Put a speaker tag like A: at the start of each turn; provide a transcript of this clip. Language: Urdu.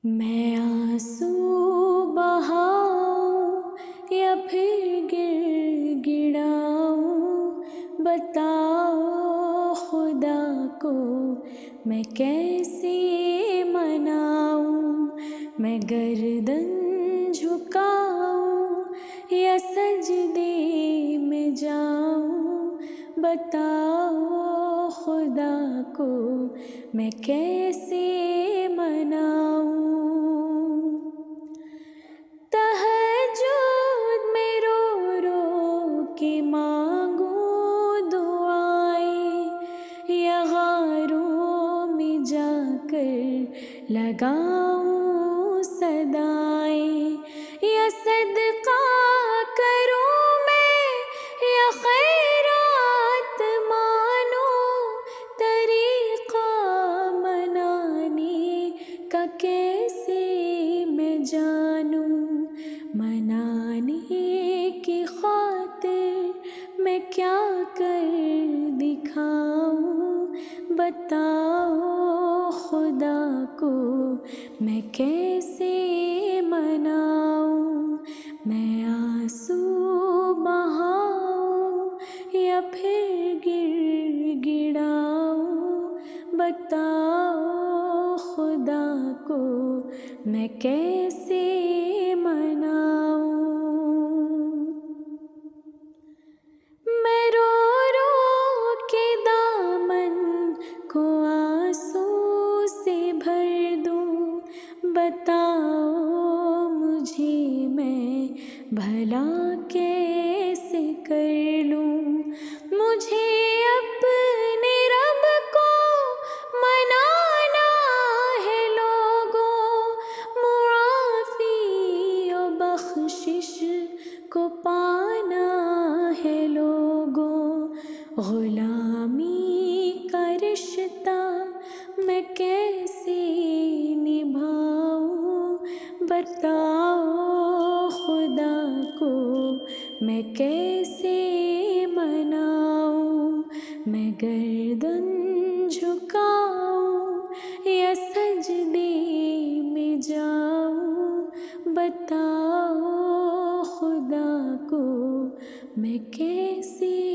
A: میں آنسو بہاؤں یا پھر گر گڑاؤں، بتاؤ خدا کو میں کیسے مناؤں۔ میں گردن جھکاؤں یا سجدے میں جاؤں، بتاؤ خدا کو میں کیسے مناؤں۔ تہجد میں رو رو کے مانگوں دعائیں، یا غاروں میں جا کر لگاؤں صدائیں، یا صدقہ کروں میں یا خیرات مانوں، طریقہ منانے کا کیسے میں جانوں۔ منانے کی خاطر میں کیا کر دکھاؤں، بتاؤ خدا کو میں کیسے مناؤں۔ میں آنسو بہاؤں یا پھر گر گڑاؤں، بتاؤ خدا کو میں کیسے مناؤں۔ میں رو رو کے دامن کو آنسوں سے بھر دوں، بتاؤ مجھے میں بھلا کیسے کر لوں۔ مجھے اپنے رب کو منانا ہے لوگوں، معافی و بخشش کو پانا ہے لوگوں۔ غلامی کا رشتہ میں کیسے نبھاؤں، بتاؤ خدا کو میں کیسے مناؤں۔ میں گردن جھکاؤں یا سجدے میں جاؤں، بتاؤ خدا کو میں کیسے